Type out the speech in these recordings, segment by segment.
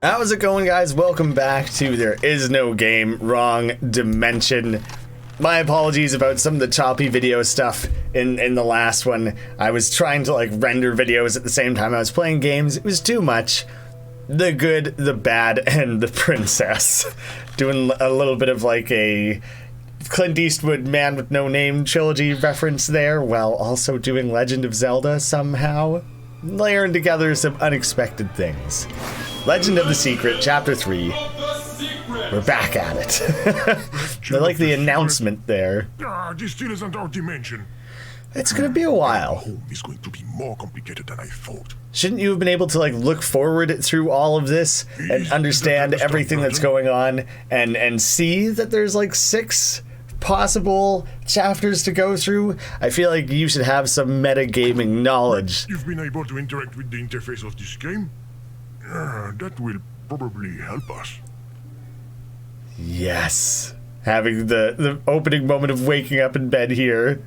How's it going, guys? Welcome back to There Is No Game, Wrong Dimension. My apologies about some of the choppy video stuff in the last one. I was trying to render videos at the same time I was playing games. It was too much. The good, the bad, and the princess. Doing a little bit of a Clint Eastwood Man with No Name trilogy reference there, while also doing Legend of Zelda somehow. Layering together some unexpected things. Legend of the Secret, Chapter 3. We're back at it. I like the announcement there. This still isn't our dimension. It's gonna be a while. Home is going to be more complicated than I thought. Shouldn't you have been able to look forward through all of this and understand everything that's going on and see that there's 6 possible chapters to go through? I feel like you should have some metagaming knowledge. You've been able to interact with the interface of this game? That will probably help us. Yes. Having the opening moment of waking up in bed here.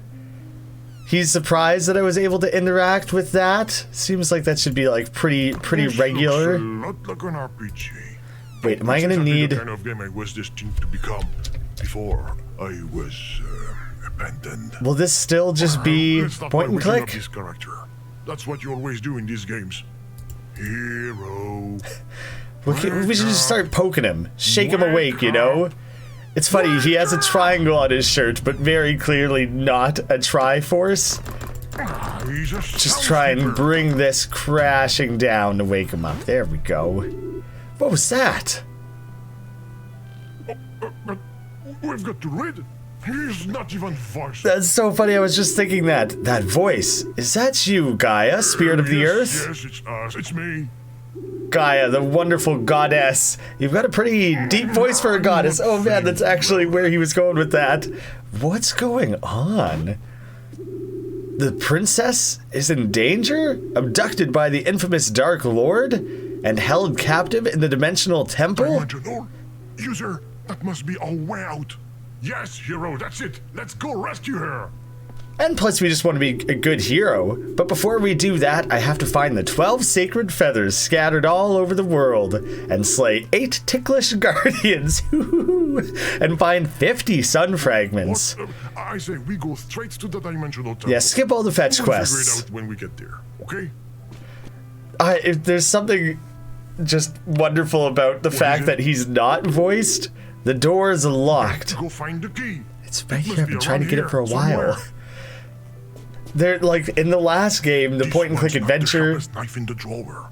He's surprised that I was able to interact with that. Seems like that should be pretty regular. Looks a lot like an RPG. Wait, am I gonna need... the kind of game I was destined to become before I was abandoned. Will this still just be point and click? This character. That's what you always do in these games. Hero. We should just start poking him. Shake him awake, you know? It's funny, he has a triangle on his shirt, but very clearly not a Triforce. Just try and bring this crashing down to wake him up. There we go. What was that? But we've got to read it. He's not even voiced. That's so funny, I was just thinking that. That voice. Is that you, Gaia, Spirit of the Earth? Yes, it's us. It's me. Gaia, the wonderful goddess. You've got a pretty deep voice for a goddess. Oh man, that's actually where he was going with that. What's going on? The princess is in danger? Abducted by the infamous Dark Lord? And held captive in the Dimensional Temple? Dimensional? User, that must be our way out. Yes, hero, that's it. Let's go rescue her. And plus we just want to be a good hero. But before we do that, I have to find the 12 sacred feathers scattered all over the world and slay 8 ticklish guardians and find 50 sun fragments. I say we go straight to the Dimensional Temple. Yeah, skip all the fetch We'll quests. figure it out when we get there, okay? If there's something just wonderful about the fact that he's not voiced. The door is locked. Go find the key. It's right here. I've been trying to get it for a while. They're in the last game, the point and click adventure. The knife in the drawer.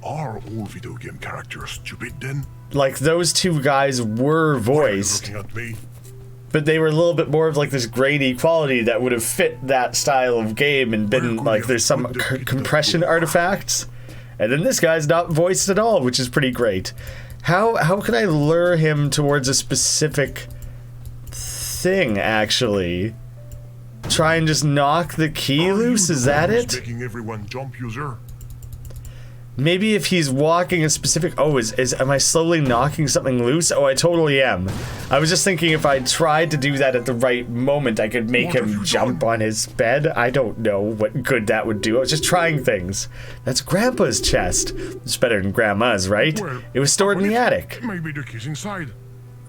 Are all video game characters stupid then? Those 2 guys were voiced, Looking at me. but they were a little bit more of this grainy quality that would have fit that style of game and been there's some compression artifacts. And then this guy's not voiced at all, which is pretty great. How can I lure him towards a specific thing, actually? Try and just knock the key loose? Is that it? Making everyone jump, user. Maybe if he's walking a specific... Oh, am I slowly knocking something loose? Oh, I totally am. I was just thinking if I tried to do that at the right moment, I could make him jump on his bed. I don't know what good that would do. I was just trying things. That's Grandpa's chest. It's better than Grandma's, right? Well, it was stored in the attic. Maybe the key's inside.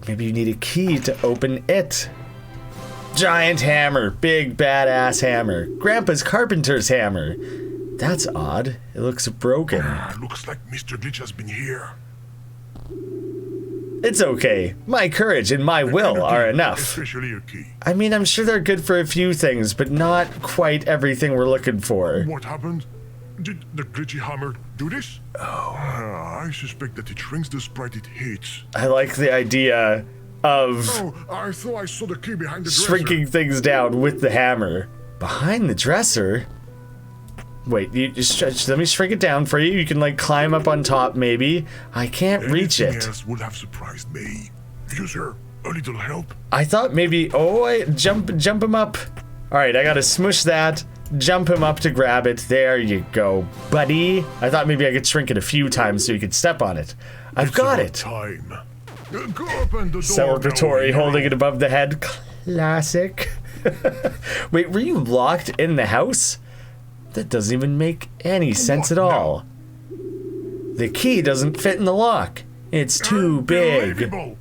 Maybe you need a key to open it. Giant hammer. Big badass hammer. Grandpa's carpenter's hammer. That's odd. It looks broken. Looks like Mr. Glitch has been here. It's okay. My courage and my will are enough. Especially a key. I mean, I'm sure they're good for a few things, but not quite everything we're looking for. What happened? Did the glitchy hammer do this? Oh. I suspect that it shrinks the sprite it hits. I like the idea of I thought I saw the key behind the dresser. shrinking things down with the hammer. Behind the dresser? Wait, you just let me shrink it down for you. You can climb up on top, maybe. I can't reach it. Anything else would have surprised me. User, a little help? I thought maybe... Oh, wait, jump him up. All right, I gotta smush that. Jump him up to grab it. There you go, buddy. I thought maybe I could shrink it a few times so you could step on it. I've got it. Time. Go open the door. Celebratory, holding it above the head. Classic. Wait, were you locked in the house? That doesn't even make any sense at all. The key doesn't fit in the lock. It's too big. Unbelievable.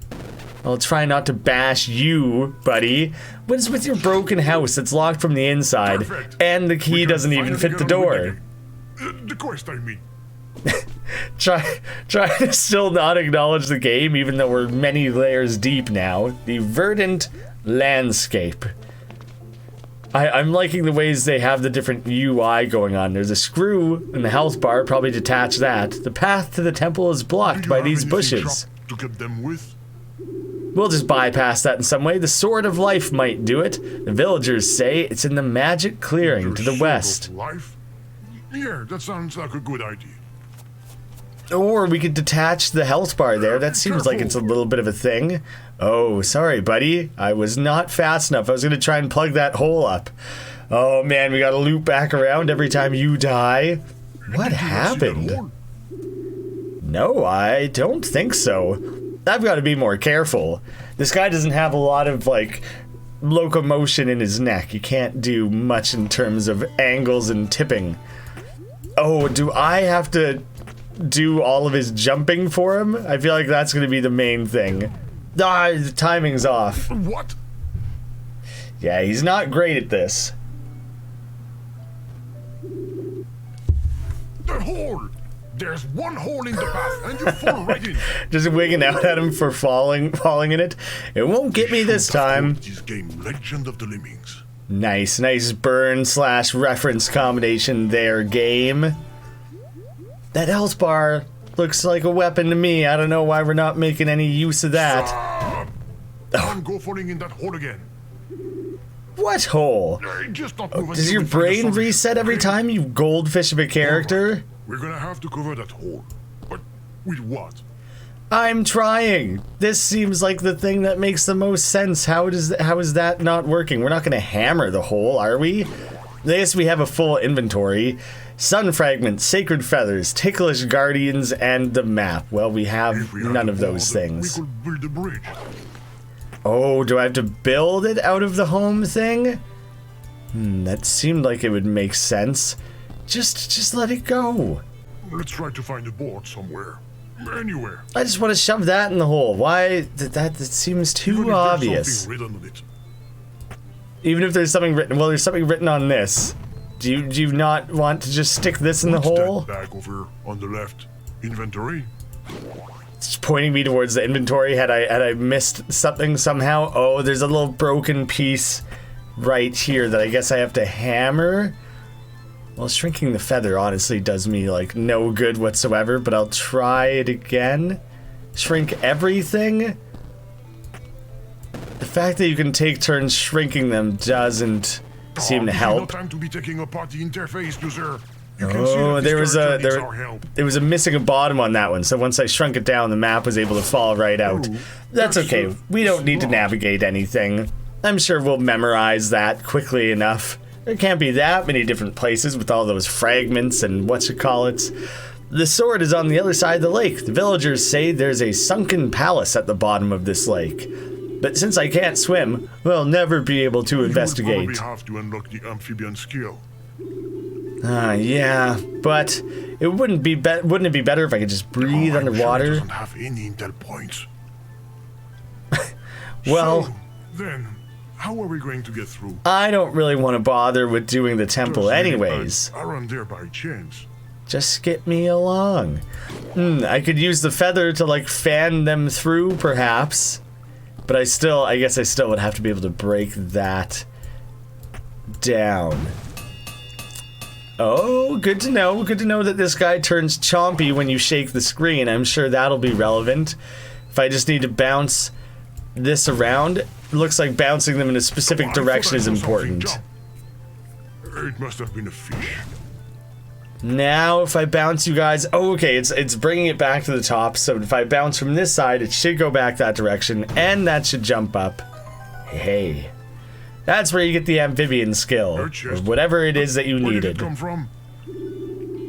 I'll try not to bash you, buddy. What is with your broken house that's locked from the inside, Perfect. and the key We can doesn't even finally fit the get on with door? The quest, I mean. Try to still not acknowledge the game, even though we're many layers deep now. The verdant landscape. I'm liking the ways they have the different UI going on. There's a screw in the health bar, probably detach that. The path to the temple is blocked Do you by have these anything bushes. sharp to get them with? We'll just bypass that in some way. The Sword of Life might do it. The villagers say it's in the magic clearing to the Sword of west. Life? Yeah, that sounds like a good idea. Or we could detach the health bar there. That seems like it's a little bit of a thing. Oh, sorry, buddy. I was not fast enough. I was going to try and plug that hole up. Oh, man, we got to loop back around every time you die. What Did you not see that happened? hole? No, I don't think so. I've got to be more careful. This guy doesn't have a lot of, like, locomotion in his neck. You can't do much in terms of angles and tipping. Oh, do I have to do all of his jumping for him? I feel like that's going to be the main thing. Ah, the timing's off. What? Yeah, he's not great at this. The hole! There's one hole in the path, and you fall right in. Just wigging out at him for falling in it. It won't get me this time. This game, Legend of the Lemmings. Nice burn / reference combination there, game. That health bar looks like a weapon to me. I don't know why we're not making any use of that. Stop! Don't go falling in that hole again. What hole? Just not move Does until your we find a brain solution, reset every okay? time you goldfish of a character? We're gonna have to cover that hole. But with what? I'm trying. This seems like the thing that makes the most sense. How is that not working? We're not going to hammer the hole, are we? I guess we have a full inventory. Sun fragments, sacred feathers, ticklish guardians, and the map. Well, we have If we had none the of those wall, things. We could build a bridge. Oh, do I have to build it out of the home thing? That seemed like it would make sense. Just let it go. Let's try to find a board somewhere. Anywhere. I just want to shove that in the hole. Why? That seems Even too if there's obvious. something written on it. Even if there's something written, well, there's something written on this. Do you not want to just stick this in the What's hole? that bag over on the left? Inventory? It's pointing me towards the inventory. Had I missed something somehow? Oh, there's a little broken piece right here that I guess I have to hammer. Well, shrinking the feather honestly does me like no good whatsoever, but I'll try it again. Shrink everything? The fact that you can take turns shrinking them doesn't seem to This is help. no time to be taking apart the interface, user. You can see Oh, that there this was character a needs our help. there was a missing a bottom on that one. So once I shrunk it down, the map was able to fall right out. Oh, That's that's okay. We don't need to smart. navigate anything. I'm sure we'll memorize that quickly enough. There can't be that many different places with all those fragments and whatchamacallits. The sword is on the other side of the lake. The villagers say there's a sunken palace at the bottom of this lake. But since I can't swim, we'll never be able to You will investigate. probably have to unlock the amphibian skill. Yeah, but it wouldn't it be better if I could just breathe I'm sure it underwater? doesn't have any intel points. Well, So, then, how are we going to get through? I don't really want to bother with doing the temple Does anyways. anybody around there by chance? Just skip me along. I could use the feather to like fan them through perhaps. But I guess I still would have to be able to break that down. Oh, good to know. Good to know that this guy turns chompy when you shake the screen. I'm sure that'll be relevant. If I just need to bounce this around, it looks like bouncing them in a specific I thought direction I is saw something important. jump. It must have been a fish. Now, if I bounce you guys... Oh, okay, it's bringing it back to the top, so if I bounce from this side, it should go back that direction, and that should jump up. Hey. That's where you get the amphibian skill, or whatever it is that you Where did it needed. come from?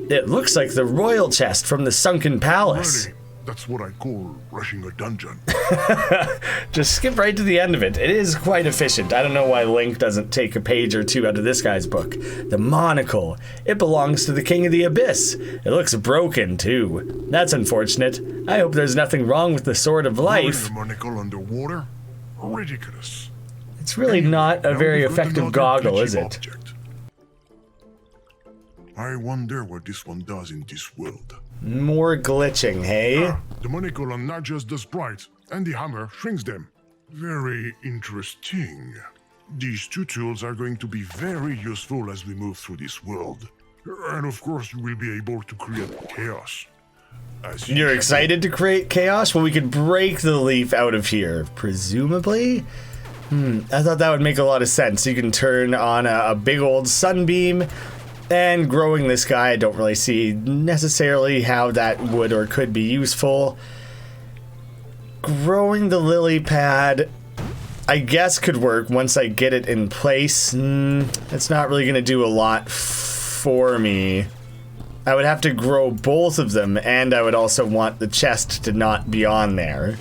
It looks like the royal chest from the sunken palace. Really? That's what I call rushing a dungeon. Just skip right to the end of it. It is quite efficient. I don't know why Link doesn't take a page or two out of this guy's book. The monocle. It belongs to the King of the Abyss. It looks broken, too. That's unfortunate. I hope there's nothing wrong with the Sword of Life. The monocle underwater? Ridiculous. It's really not a very effective goggle, is it? Object. I wonder what this one does in this world. More glitching, hey? The monocle enlarges the sprites, and the hammer shrinks them. Very interesting. These two tools are going to be very useful as we move through this world. And of course, you will be able to create chaos. You're excited to create chaos? Well, we could break the leaf out of here, presumably? I thought that would make a lot of sense. You can turn on a big old sunbeam, and growing this guy, I don't really see necessarily how that would or could be useful. Growing the lily pad, I guess could work once I get it in place. It's not really going to do a lot for me. I would have to grow both of them, and I would also want the chest to not be on there.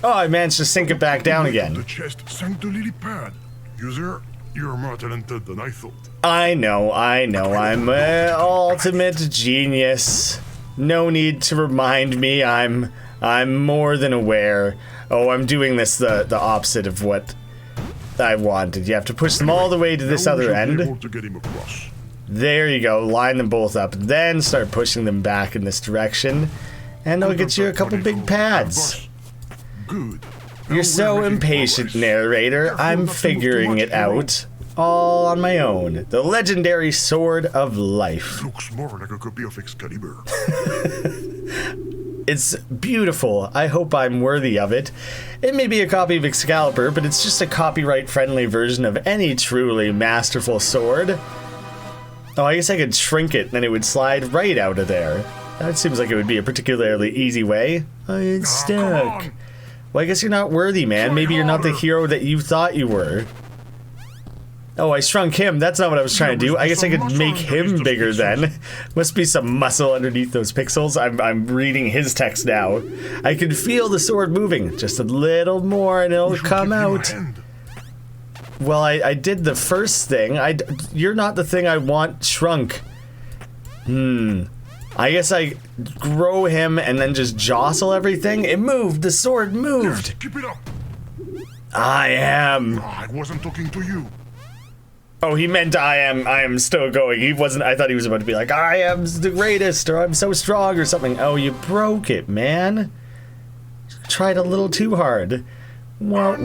Oh, I managed to sink it back down again. The chest sank the lily pad. User, you're more talented than I thought. I know. I'm an ultimate genius. No need to remind me. I'm more than aware. Oh, I'm doing this the opposite of what I wanted. You have to push them all the way to this other end. Able to get him across. There you go. Line them both up. Then start pushing them back in this direction. And I'll get you a couple big pads. Good. You're so impatient, narrator. I'm figuring it out. All on my own. The legendary Sword of Life. Looks more like a copy of Excalibur. It's beautiful. I hope I'm worthy of it. It may be a copy of Excalibur, but it's just a copyright-friendly version of any truly masterful sword. Oh, I guess I could shrink it, then it would slide right out of there. That seems like it would be a particularly easy way. It's stuck. Well, I guess you're not worthy, man. Maybe you're not the hero that you thought you were. Oh, I shrunk him. That's not what I was trying to do. I guess I could make him bigger then. Must be some muscle underneath those pixels. I'm reading his text now. I can feel the sword moving. Just a little more and it'll come out. Well, I did the first thing. You're not the thing I want shrunk. I guess I grow him and then just jostle everything. It moved. The sword moved. Yes, keep it up. I am. I wasn't talking to you. Oh, he meant I am still going. He wasn't. I thought he was about to be like, I am the greatest, or I'm so strong, or something. Oh, you broke it, man. Tried a little too hard. What?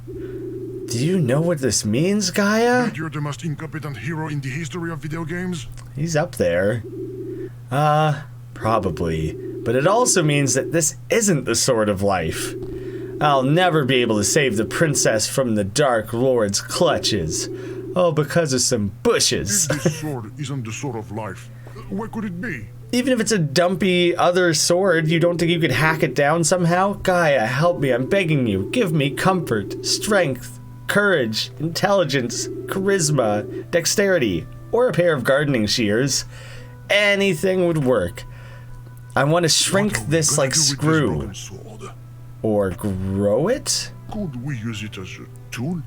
Do you know what this means, Gaia? You're the most incompetent hero in the history of video games? He's up there. Probably. But it also means that this isn't the Sword of Life. I'll never be able to save the princess from the Dark Lord's clutches. Oh, because of some bushes. If this sword isn't the Sword of Life, what could it be? Even if it's a dumpy other sword, you don't think you could hack it down somehow? Gaia, help me, I'm begging you. Give me comfort, strength, courage, intelligence, charisma, dexterity, or a pair of gardening shears. Anything would work. I want to shrink this like screw. Or grow it? Could we use it as a tool?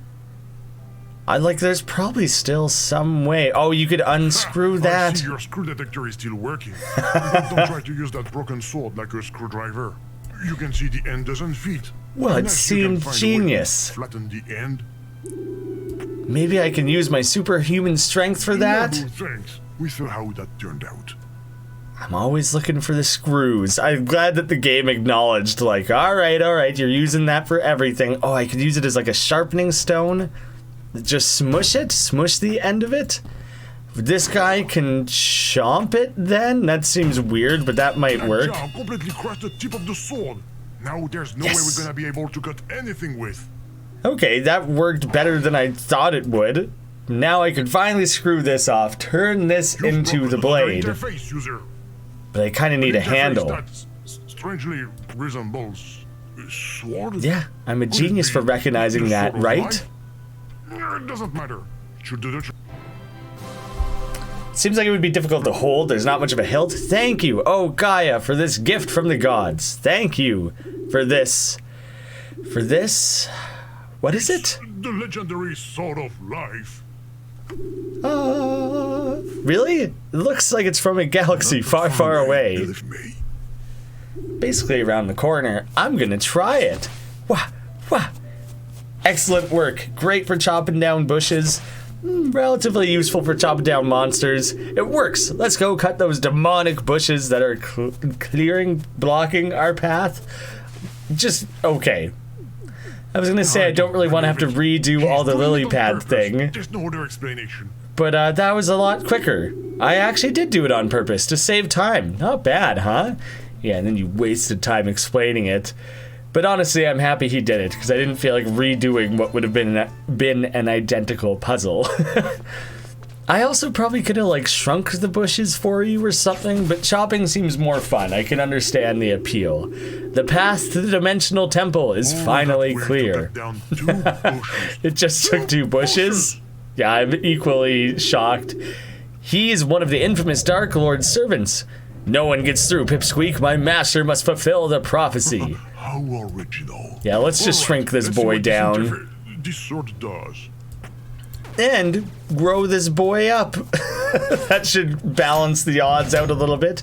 There's probably still some way. Oh, you could unscrew that. I see your screw detector is still working. But don't try to use that broken sword like a screwdriver. You can see the end doesn't fit. Well, it seemed genius. Flatten the end. Maybe I can use my superhuman strength for that? No, thanks. We saw how that turned out. I'm always looking for the screws. I'm glad that the game acknowledged, like, alright, you're using that for everything. Oh, I could use it as like a sharpening stone. Just smush it? Smush the end of it? This guy can chomp it then? That seems weird, but that might work. That completely crushed the tip of the sword. Now there's no way we're gonna be able to cut anything with. Okay, that worked better than I thought it would. Now I can finally screw this off, turn this into the blade. Interface, user. But I kind of need a handle. That strangely resembles a sword. Yeah, I'm a genius for recognizing that, right? It doesn't matter. Should do the Seems like it would be difficult to hold. There's not much of a hilt. Thank you, oh Gaia, for this gift from the gods. Thank you for this. For this? What is it? The legendary Sword of Life. Really? It looks like it's from a galaxy far, far away. Basically around the corner. I'm gonna try it. Wah, wah. Excellent work. Great for chopping down bushes. Relatively useful for chopping down monsters. It works. Let's go cut those demonic bushes that are blocking our path. Just okay. I was gonna say I don't really want to have to redo all the lily pad thing. There's no other explanation. But that was a lot quicker. I actually did do it on purpose to save time. Not bad, huh? Yeah, and then you wasted time explaining it. But honestly, I'm happy he did it, because I didn't feel like redoing what would have been an identical puzzle. I also probably could have, like, shrunk the bushes for you or something, but chopping seems more fun. I can understand the appeal. The path to the Dimensional Temple is finally clear. It just took 2 bushes? Yeah, I'm equally shocked. He is one of the infamous Dark Lord's servants. No one gets through, Pipsqueak. My master must fulfill the prophecy. How original. Yeah, let's just shrink this boy down. This sword does. And grow this boy up. That should balance the odds out a little bit.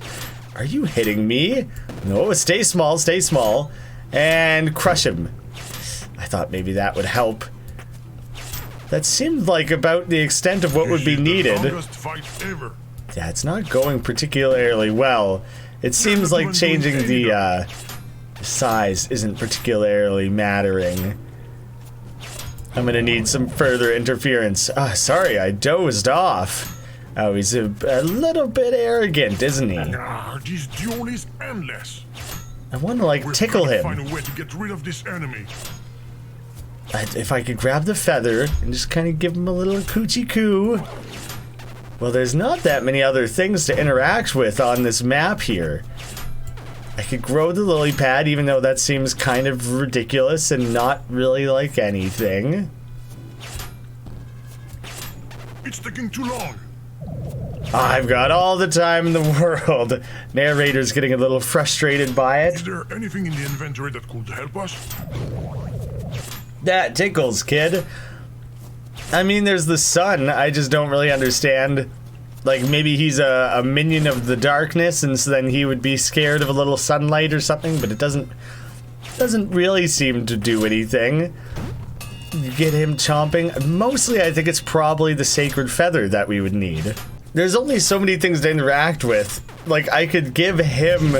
Are you hitting me? No, stay small, stay small. And crush him. I thought maybe that would help. That seemed like about the extent of what would be needed. Yeah, it's not going particularly well. It seems like changing the size isn't particularly mattering. I'm gonna need some further interference. Sorry, I dozed off. Oh, he's a little bit arrogant, isn't he? This duel is endless. I want to, like, tickle him. Find a way to get rid of this enemy. If I could grab the feather and just kind of give him a little coochie coo. Well, there's not that many other things to interact with on this map here. I could grow the lily pad, even though that seems kind of ridiculous and not really like anything. It's taking too long. I've got all the time in the world. Narrator's getting a little frustrated by it. Is there anything in the inventory that could help us? That tickles, kid. I mean, there's the sun. I just don't really understand. Like, maybe he's a minion of the darkness, and so then he would be scared of a little sunlight or something, but it doesn't really seem to do anything. You get him chomping. Mostly, I think it's probably the sacred feather that we would need. There's only so many things to interact with. Like, I could give him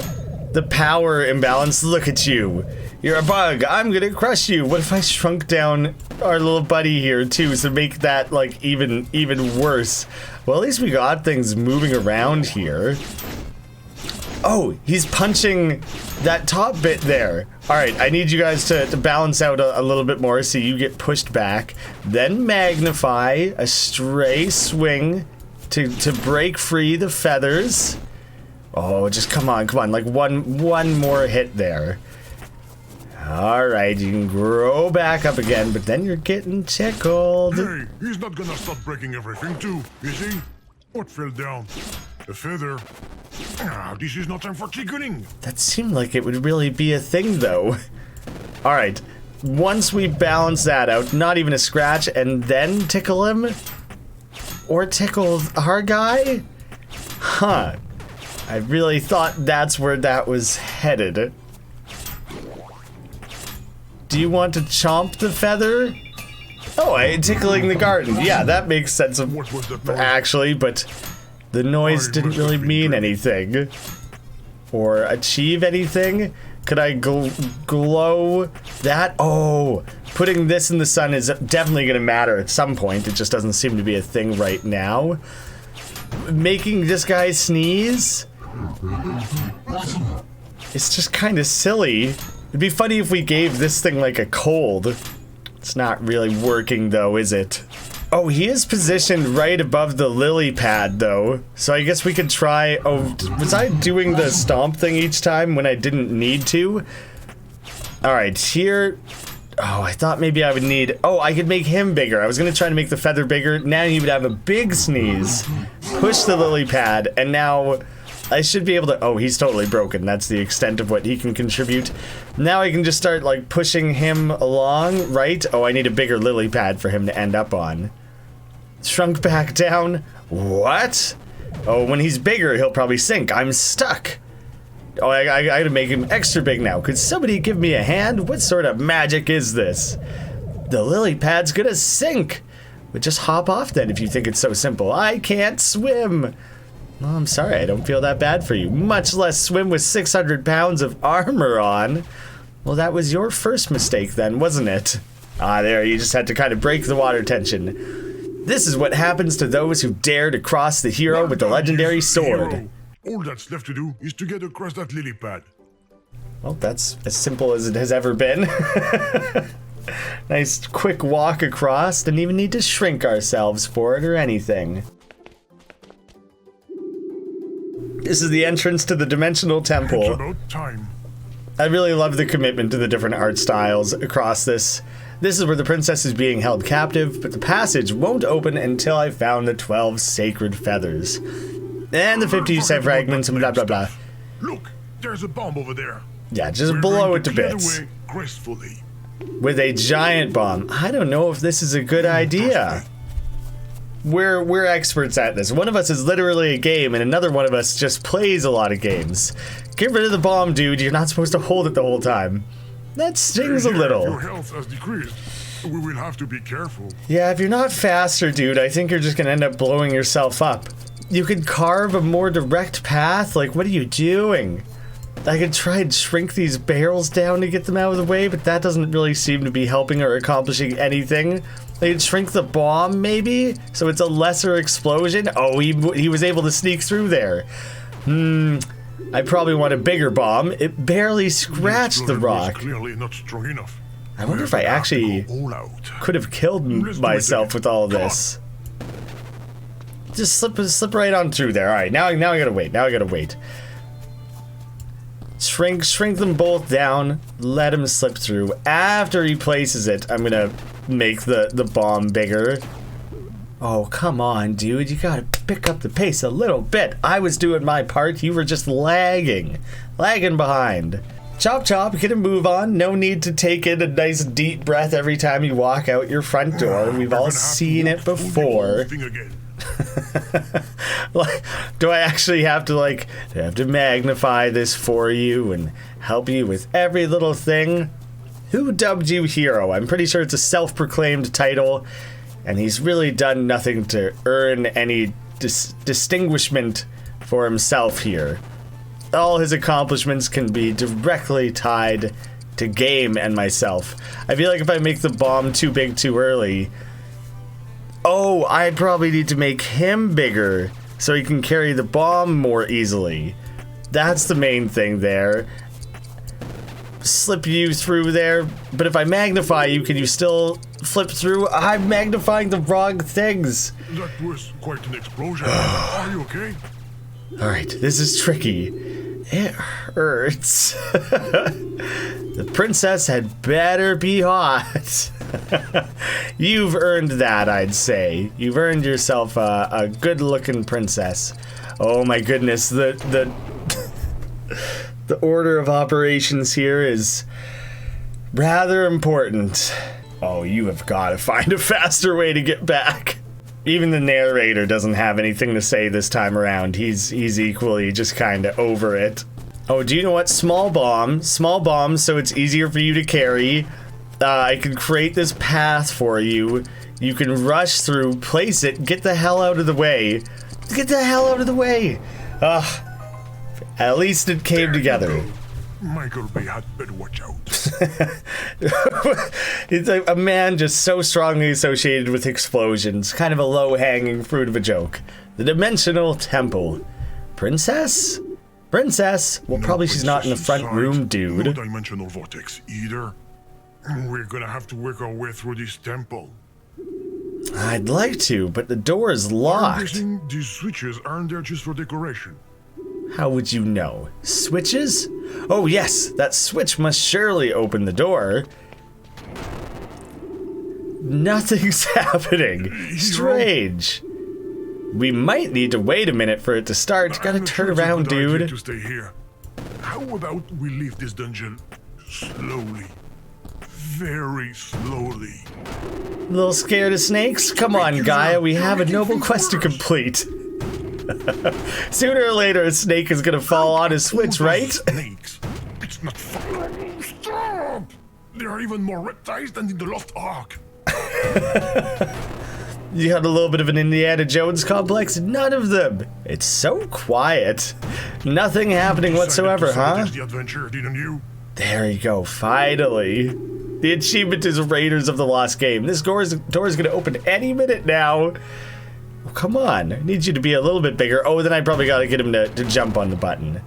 the power imbalance. Look at you. You're a bug. I'm gonna crush you. What if I shrunk down our little buddy here too, to make that like even worse? Well, at least we got things moving around here. Oh, he's punching that top bit there. All right, I need you guys to balance out a little bit more so you get pushed back. Then magnify a stray swing to break free the feathers. Oh, just come on, like one more hit there. Alright, you can grow back up again, but then you're getting tickled. Hey, he's not gonna stop breaking everything too, is he? What fell down? A feather. This is no time for tickling. That seemed like it would really be a thing, though. Alright, once we balance that out, not even a scratch, and then tickle him? Or tickle our guy? Huh. I really thought that's where that was headed. Do you want to chomp the feather? Oh, tickling the garden. Yeah, that makes sense actually, but the noise didn't really mean anything. Or achieve anything? Could I glow that? Oh, putting this in the sun is definitely gonna matter at some point. It just doesn't seem to be a thing right now. Making this guy sneeze? It's just kind of silly. It'd be funny if we gave this thing like a cold. It's not really working though, is it? Oh, he is positioned right above the lily pad though. So I guess we could try, oh, was I doing the stomp thing each time when I didn't need to? All right, here, oh, I thought maybe I would need, oh, I could make him bigger. I was gonna try to make the feather bigger. Now he would have a big sneeze. push the lily pad, and now I should be able to... Oh, he's totally broken. That's the extent of what he can contribute. Now I can just start, like, pushing him along, right? Oh, I need a bigger lily pad for him to end up on. Shrunk back down. What? Oh, when he's bigger, he'll probably sink. I'm stuck. Oh, I gotta make him extra big now. Could somebody give me a hand? What sort of magic is this? The lily pad's gonna sink. But just hop off then if you think it's so simple. I can't swim. Well, I'm sorry, I don't feel that bad for you. Much less swim with 600 pounds of armor on. Well, that was your first mistake then, wasn't it? Ah, there, you just had to kind of break the water tension. This is what happens to those who dare to cross the hero with the legendary sword. All that's left to do is to get across that lily pad. Well, that's as simple as it has ever been. Nice quick walk across, didn't even need to shrink ourselves for it or anything. This is the entrance to the Dimensional Temple. It's about time. I really love the commitment to the different art styles across this. This is where the princess is being held captive, but the passage won't open until I found the 12 sacred feathers. And the 50 fragments and blah blah blah. Look, there's a bomb over there. Yeah, just blow it to bits. Away gracefully. With a giant bomb. I don't know if this is a good idea. We're experts at this. One of us is literally a game, and another one of us just plays a lot of games. Get rid of the bomb, dude. You're not supposed to hold it the whole time. That stings a little. Your health has decreased. We will have to be careful. Yeah, if you're not faster, dude, I think you're just gonna end up blowing yourself up. You could carve a more direct path? Like, what are you doing? I could try and shrink these barrels down to get them out of the way, but that doesn't really seem to be helping or accomplishing anything. I could shrink the bomb, maybe? So it's a lesser explosion? Oh, he was able to sneak through there. I probably want a bigger bomb. It barely scratched the rock. Clearly not strong enough. I wonder if I actually could have killed myself with all of this. Just slip right on through there. Alright, now I gotta wait. Now I gotta wait. Shrink them both down. Let him slip through. After he places it, I'm gonna make the bomb bigger. Oh, come on, dude. You gotta pick up the pace a little bit. I was doing my part. You were just lagging behind. Chop chop, get a move on. No need to take in a nice deep breath every time you walk out your front door. We've all seen it before. Like, do I actually have to magnify this for you and help you with every little thing? Who dubbed you hero? I'm pretty sure it's a self-proclaimed title, and he's really done nothing to earn any distinguishment for himself here. All his accomplishments can be directly tied to Game and myself. I feel like if I make the bomb too big too early... Oh, I probably need to make him bigger so he can carry the bomb more easily. That's the main thing there. Slip you through there, but if I magnify you, can you still flip through? I'm magnifying the wrong things. That was quite an explosion. Are you okay? Alright, this is tricky. It hurts. The princess had better be hot. You've earned that, I'd say. You've earned yourself a good-looking princess. Oh my goodness, the order of operations here is rather important. Oh, you have got to find a faster way to get back. Even the narrator doesn't have anything to say this time around. He's equally just kind of over it. Oh, do you know what? Small bomb, so it's easier for you to carry. I can create this path for you. You can rush through, place it, get the hell out of the way. Get the hell out of the way. At least it came together. Michael Bay had better watch out. It's a man just so strongly associated with explosions. Kind of a low-hanging fruit of a joke. The Dimensional Temple. Princess? Princess? Well, probably she's not in the front room, dude. No dimensional vortex either. We're gonna have to work our way through this temple. I'd like to, but the door is locked. I'm guessing these switches aren't there just for decoration. How would you know? Switches? Oh yes, that switch must surely open the door. Nothing's happening. Strange. We might need to wait a minute for it to start. Gotta turn around, dude. To stay here. How about we leave this dungeon slowly? Very slowly. A little scared of snakes? Come on, Gaia, we have a noble quest to complete. Sooner or later, a snake is gonna fall on his switch, right? Snakes. It's not fun. Stop! There are even more reptiles than in the Lost Ark. You had a little bit of an Indiana Jones complex? None of them. It's so quiet. Nothing happening whatsoever, huh? The adventure, didn't you? There you go, finally. The achievement is Raiders of the Lost Game. This door is gonna open any minute now. Oh, come on, I need you to be a little bit bigger. Oh, then I probably gotta get him to jump on the button.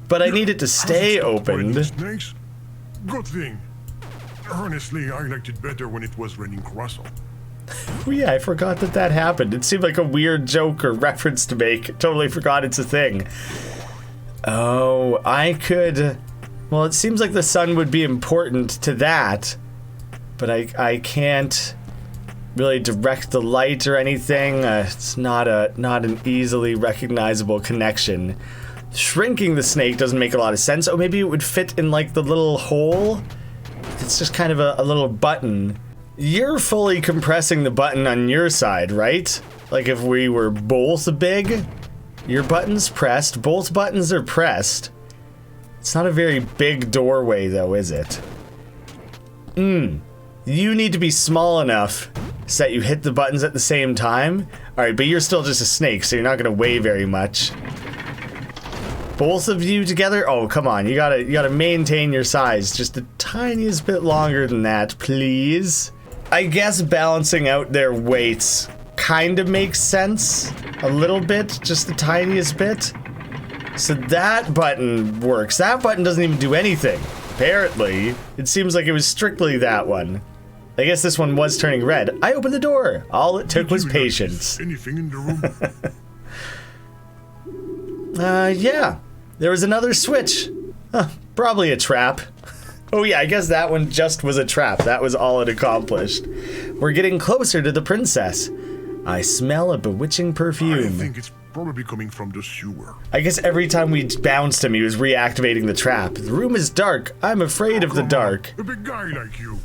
But I need it to stay opened. Snakes? Good thing. Honestly, I liked it better when it was raining croissant. Oh yeah, I forgot that happened. It seemed like a weird joke or reference to make. Totally forgot it's a thing. Oh, I could... Well, it seems like the sun would be important to that, but I can't really direct the light or anything. It's not an easily recognizable connection. Shrinking the snake doesn't make a lot of sense. Oh, maybe it would fit in like the little hole? It's just kind of a little button. You're fully compressing the button on your side, right? Like if we were both big, your button's pressed, both buttons are pressed. It's not a very big doorway though, is it? You need to be small enough so that you hit the buttons at the same time. Alright, but you're still just a snake, so you're not gonna weigh very much. Both of you together? Oh, come on, you gotta maintain your size just the tiniest bit longer than that, please. I guess balancing out their weights kind of makes sense. A little bit, just the tiniest bit. So that button works. That button doesn't even do anything, apparently. It seems like it was strictly that one. I guess this one was turning red. I opened the door. All it took was patience. Anything in the room? Yeah. There was another switch. Huh, probably a trap. Oh yeah, I guess that one just was a trap. That was all it accomplished. We're getting closer to the princess. I smell a bewitching perfume. I think it's probably coming from the sewer. I guess every time we bounced him, he was reactivating the trap. The room is dark. I'm afraid of the dark. A big guy like you.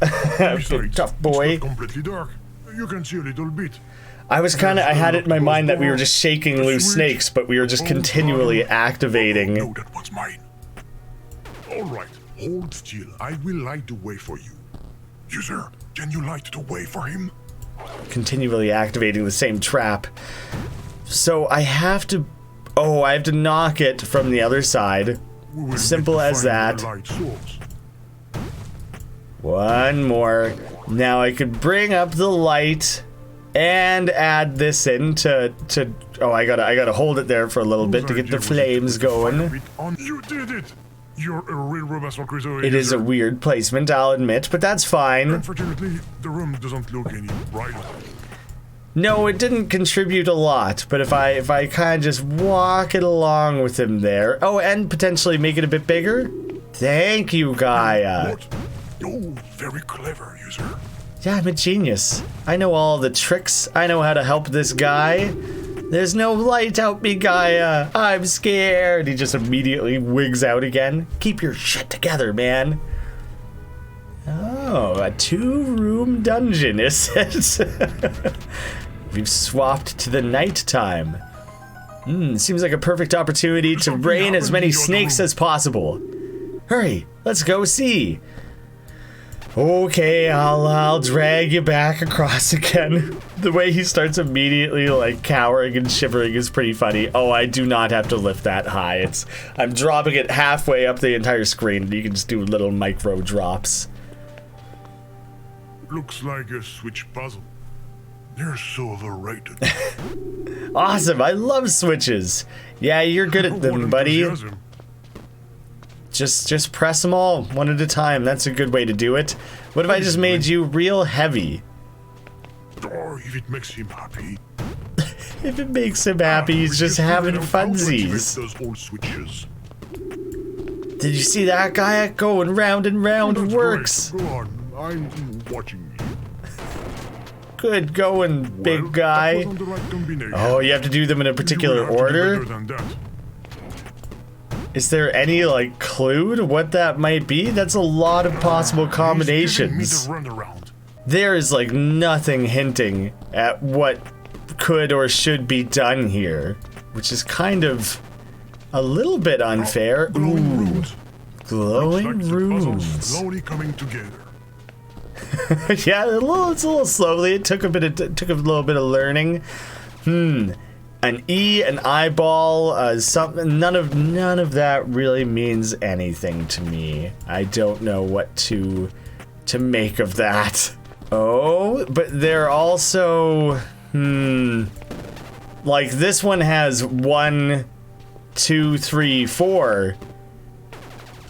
Big tough boy. It's not completely dark. You can see a little bit. I had it in my mind that we were just shaking loose snakes, but we were just continually activating. No, that was mine. All right. Hold still. I will light the way for you. User, can you light the way for him? Continually activating the same trap. So I have to... Oh, I have to knock it from the other side. Simple as that. One more. Now I could bring up the light and add this in to oh, I gotta hold it there for a little bit to get the flames going. You did it! You're a real Robinson Crusoe. It is a weird placement, I'll admit, but that's fine. Unfortunately, the room doesn't look any brighter. No, it didn't contribute a lot, but if I kind of just walk it along with him there. Oh, and potentially make it a bit bigger? Thank you, Gaia. What? Oh, very clever, user. Yeah, I'm a genius. I know all the tricks. I know how to help this guy. There's no light, help me, Gaia. I'm scared. He just immediately wigs out again. Keep your shit together, man. Oh, a 2-room dungeon, is it? We've swapped to the nighttime. Seems like a perfect opportunity to rain as many snakes as possible. Hurry, let's go see. Okay, I'll drag you back across again. The way he starts immediately like cowering and shivering is pretty funny. Oh, I do not have to lift that high. I'm dropping it halfway up the entire screen, and you can just do little micro drops. Looks like a switch puzzle. They're so overrated. Awesome, I love switches. Yeah, you're good at them, buddy. Just press them all, one at a time. That's a good way to do it. What if I just made you real heavy? Or if it makes him happy. If it makes him happy, he's just having funsies. Those old switches. Did you see that guy? Going round and round works. Go on, I'm watching you. Good going, big guy. That wasn't the right combination. Oh, you have to do them in a particular You will have to do order? better than that. Is there any, like, clue to what that might be? That's a lot of possible combinations. He's giving me the runaround. There is, like, nothing hinting at what could or should be done here, which is kind of a little bit unfair. Glowing Ooh, runes. glowing Looks like the puzzle's runes. slowly coming together. Yeah, it's a little slowly. It took a little bit of learning. An E, an eyeball, something. None of that really means anything to me. I don't know what to make of that. Oh, but they're also like this one has 1, 2, 3, 4.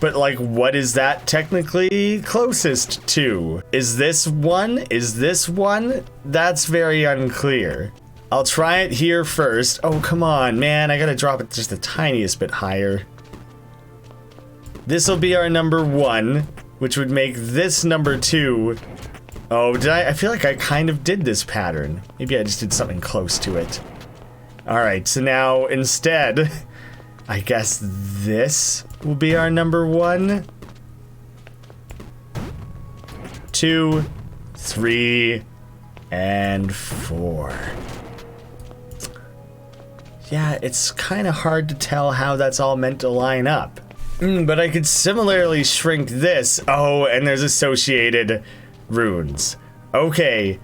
But like, what is that technically closest to? Is this one? Is this one? That's very unclear. I'll try it here first. Oh, come on, man. I gotta drop it just the tiniest bit higher. This'll be our number 1, which would make this number 2. Oh, I feel like I kind of did this pattern. Maybe I just did something close to it. Alright, so now instead, I guess this will be our number 1. 2, 3, and 4. Yeah, it's kind of hard to tell how that's all meant to line up. But I could similarly shrink this. Oh, and there's associated runes. Okay,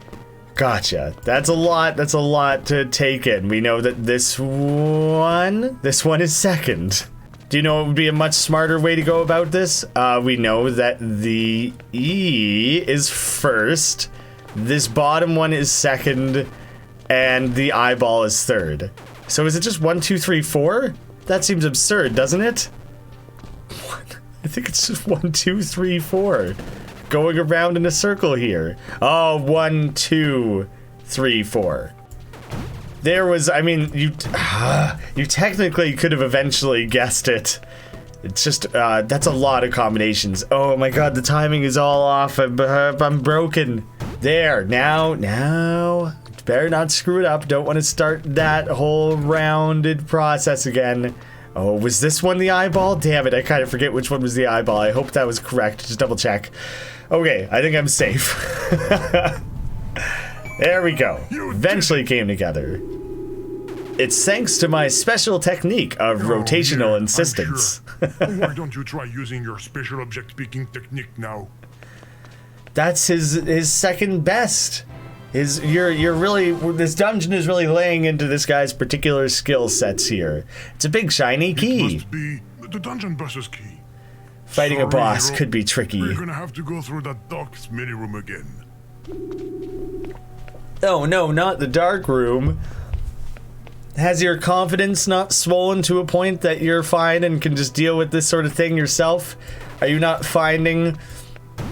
gotcha. That's a lot to take in. We know that this one is second. Do you know what would be a much smarter way to go about this? We know that the E is first, this bottom one is second, and the eyeball is third. So is it just 1, 2, 3, 4? That seems absurd, doesn't it? I think it's just 1, 2, 3, 4. Going around in a circle here. Oh, 1, 2, 3, 4. There was, I mean, you technically could have eventually guessed it. It's just, that's a lot of combinations. Oh my god, the timing is all off. I'm broken. There, now, better not screw it up. Don't want to start that whole rounded process again. Oh, was this one the eyeball? Damn it, I kind of forget which one was the eyeball. I hope that was correct. Just double check. Okay, I think I'm safe. There we go. Eventually came together. It's thanks to my special technique of rotational insistence. Sure. Why don't you try using your special object picking technique now? That's his second best. You're really, this dungeon is really laying into this guy's particular skill sets here. It's a big shiny key. It must be the dungeon boss's key. Fighting a boss hero. could be tricky. We're gonna have to go through that dark mini room again. Oh no, not the dark room. Has your confidence not swollen to a point that you're fine and can just deal with this sort of thing yourself? Are you not finding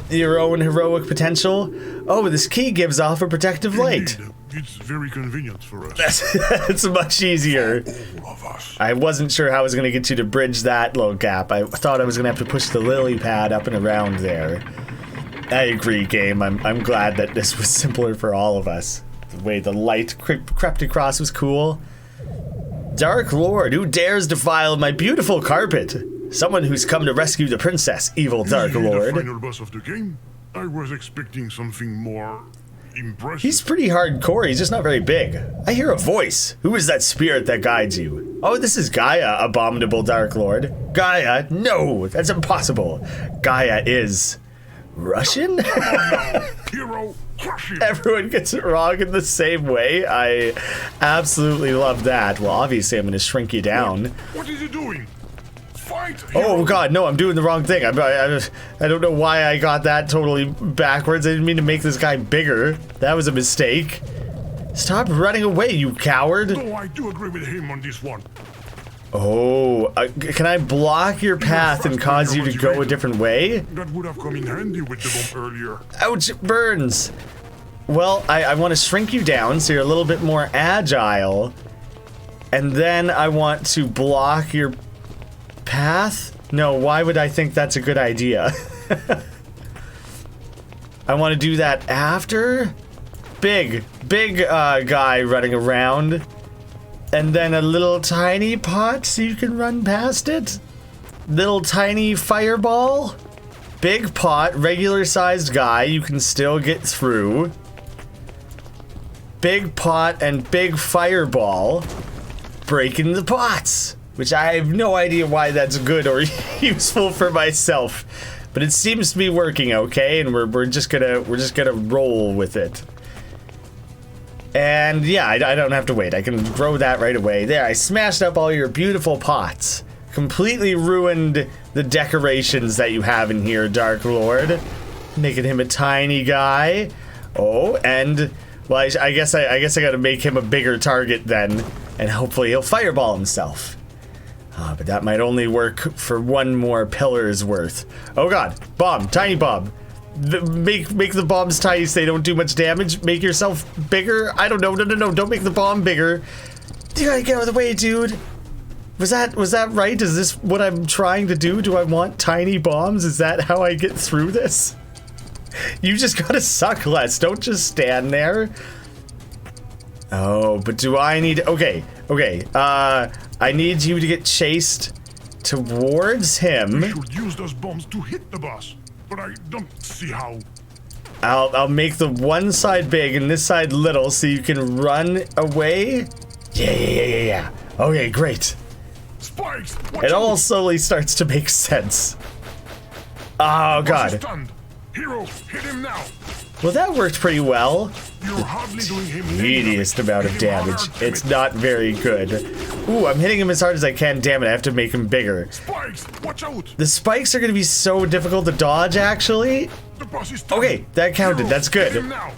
your own heroic potential? Oh, this key gives off a protective light. Indeed. It's very convenient for us. It's much easier. All of us. I wasn't sure how I was going to get you to bridge that little gap. I thought I was going to have to push the lily pad up and around there. I agree, game. I'm glad that this was simpler for all of us. The way the light crept across was cool. Dark Lord, who dares defile my beautiful carpet? Someone who's come to rescue the princess, evil Dark Lord. The final boss of the game? I was expecting something more impressive. He's pretty hardcore, he's just not very big. I hear a voice. Who is that spirit that guides you? Oh, this is Gaia, abominable Dark Lord. Gaia? No, that's impossible. Gaia is Russian? Hero, crush him. Everyone gets it wrong in the same way. I absolutely love that. Well, obviously I'm gonna shrink you down. What is he doing? Fight, Oh hero. god, no, I'm doing the wrong thing. I don't know why I got that totally backwards. I didn't mean to make this guy bigger. That was a mistake. Stop running away, you coward. No, I do agree with him on this one. Oh, can I block your path and cause you to go a different way? That would have come in handy with the bomb earlier. Ouch, it burns. Well, I want to shrink you down so you're a little bit more agile. And then I want to block your path? No, why would I think that's a good idea? I want to do that after? big guy running around. And then a little tiny pot so you can run past it. Little tiny fireball. Big pot, regular sized guy, you can still get through. Big pot and big fireball. Breaking the pots. Which I have no idea why that's good or useful for myself. But it seems to be working okay, and we're just gonna roll with it. And yeah, I don't have to wait. I can grow that right away. There, I smashed up all your beautiful pots. Completely ruined the decorations that you have in here, Dark Lord. Making him a tiny guy. Oh, and well, I guess I gotta make him a bigger target then, and hopefully he'll fireball himself. But that might only work for one more pillar's worth. Oh god, bomb, tiny bomb. Make the bombs tiny so they don't do much damage. Make yourself bigger. I don't know. No, don't make the bomb bigger. You gotta get out of the way, dude. Was that right? Is this what I'm trying to do? Do I want tiny bombs? Is that how I get through this? You just gotta suck less. Don't just stand there. Oh, but do I need... Okay. I need you to get chased towards him. We should use those bombs to hit the boss, but I don't see how. I'll make the one side big and this side little so you can run away. Yeah. Okay, great. Spikes! It all slowly starts to make sense. Oh god. Hero, hit him now. Well, that worked pretty well. You're hardly doing him Tedious amount of damage. It's not very good. Ooh, I'm hitting him as hard as I can. Damn it, I have to make him bigger. Spikes, watch out. The spikes are going to be so difficult to dodge, actually. The boss is Okay, that counted. Hero, That's good. hit him now.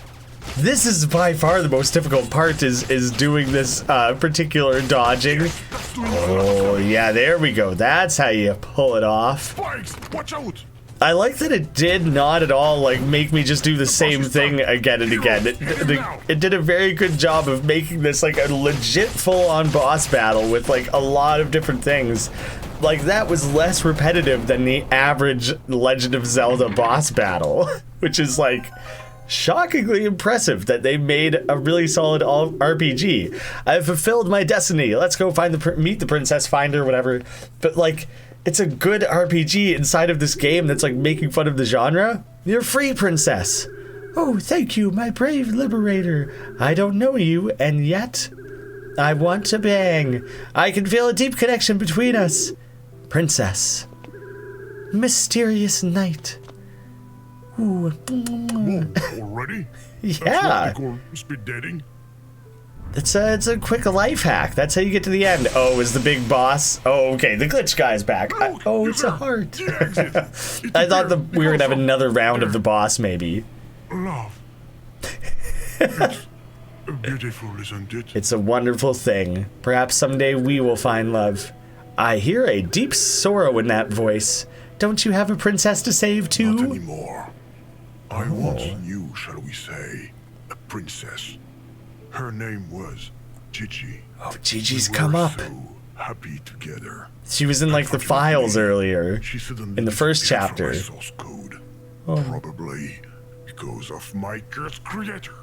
This is by far the most difficult part is doing this particular dodging. Oh, yeah, there we go. That's how you pull it off. Spikes, watch out. I like that it did not at all like make me just do the same thing again and again. It did a very good job of making this like a legit full-on boss battle with like a lot of different things. Like that was less repetitive than the average Legend of Zelda boss battle, which is like shockingly impressive that they made a really solid RPG. I've fulfilled my destiny. Let's go meet the princess, find her, whatever. But like, it's a good RPG inside of this game that's like making fun of the genre. You're free, princess. Oh, thank you, my brave liberator. I don't know you, and yet I want to bang. I can feel a deep connection between us. Princess. Mysterious night. Ooh. Already? Yeah. Speed dating? It's a quick life hack. That's how you get to the end. Oh, is the big boss? Oh, okay. The glitch guy's back. Oh, it's a heart. I thought we were gonna have another round of the boss, maybe. Love. It's beautiful, isn't it? It's a wonderful thing. Perhaps someday we will find love. I hear a deep sorrow in that voice. Don't you have a princess to save too? Not anymore. I once knew, shall we say, a princess. Her name was Gigi. Oh, Gigi's come up. So happy together. She was in like the files earlier. She in the first chapter. Source code. Probably because of my cursed creator.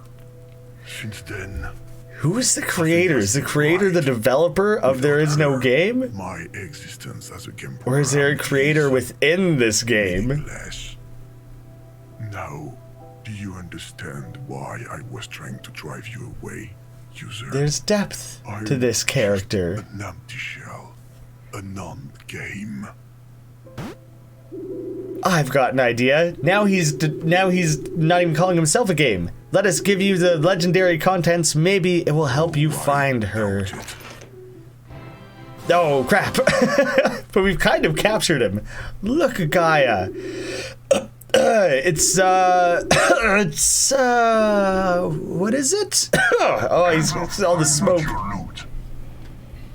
Since then. Who is the creator? Is the creator the developer of There Is No Game? My existence as a game. Or is there a creator within this game? Now, do you understand why I was trying to drive you away, user? There's depth to this character. An empty shell, a non-game. I've got an idea. Now he's not even calling himself a game. Let us give you the legendary contents. Maybe it will help you find her. Oh crap! But we've kind of captured him. Look, Gaia. It's what is it? Oh, he's all the smoke.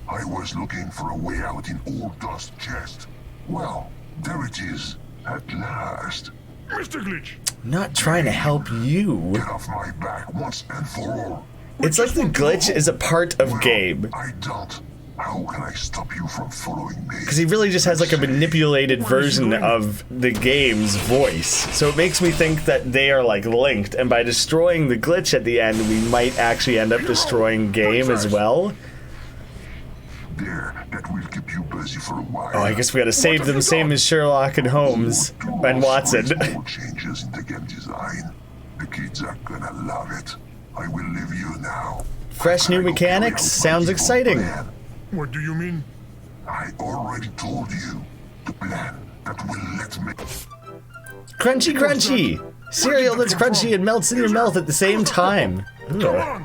I was looking for a way out in Old Dust Chest. Well, there it is, at last. Mr. Glitch! I'm not trying to help you. Get off my back once and for all. It's like the glitch is a part of game. I don't. How can I stop you from following me? Because he really just has like a manipulated version of the game's voice. So it makes me think that they are like linked, and by destroying the glitch at the end, we might actually end up destroying game as well. There, that will keep you busy for a while. Oh, I guess we gotta save them, same as Sherlock and Holmes and Watson. Small changes in the game design. The kids are gonna love it. I will leave you now. Fresh new mechanics? Sounds exciting. What do you mean? I already told you the plan that will let me. Crunchy crunchy! Cereal that's crunchy and melts in your mouth at the same time. Ugh.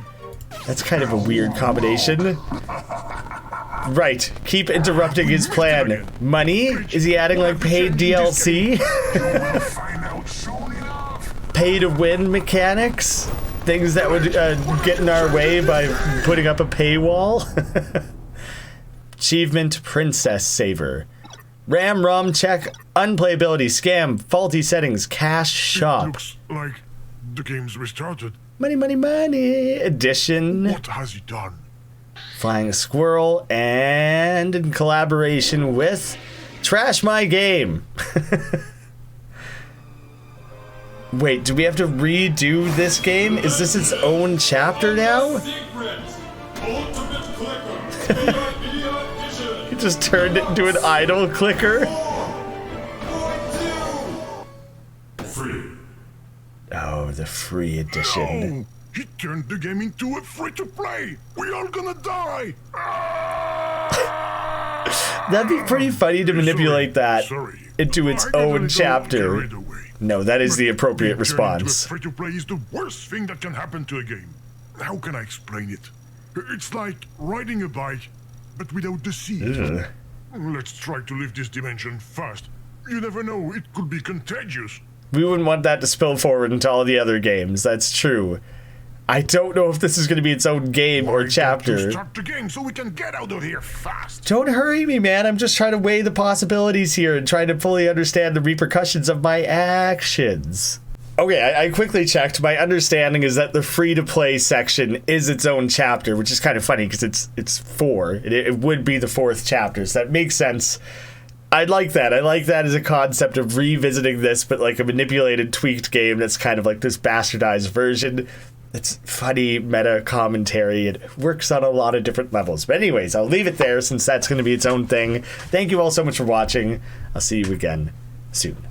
That's kind of a weird combination. Right, keep interrupting his plan. Money? Is he adding like paid DLC? Find out soon enough. Pay to win mechanics? Things that would get in our way by putting up a paywall? Achievement Princess Saver. RAM, ROM check, unplayability, scam, faulty settings, cash shop. Looks like the game's restarted. Money, money, money. Edition. What has he done? Flying Squirrel, and in collaboration with Trash My Game. Wait, do we have to redo this game? Is this its own chapter now? He just turned it into an idle clicker. Free. Oh, the free edition. Oh, he turned the game into a free-to-play. We all gonna die. That'd be pretty funny to manipulate that Sorry. into its I didn't own go chapter. carried away. No, that is the appropriate Being turned into a response. Free-to-play is the worst thing that can happen to a game. How can I explain it? It's like riding a bike, but without the seat. Ugh. Let's try to leave this dimension fast. You never know, it could be contagious. We wouldn't want that to spill forward into all the other games, that's true. I don't know if this is going to be its own game or Why chapter. don't you start the game so we can get out of here fast. Don't hurry me, man. I'm just trying to weigh the possibilities here and trying to fully understand the repercussions of my actions. Okay, I quickly checked. My understanding is that the free-to-play section is its own chapter, which is kind of funny because it's 4. It would be the 4th chapter, so that makes sense. I like that. I like that as a concept of revisiting this, but like a manipulated, tweaked game that's kind of like this bastardized version. It's funny meta commentary. It works on a lot of different levels. But anyways, I'll leave it there since that's going to be its own thing. Thank you all so much for watching. I'll see you again soon.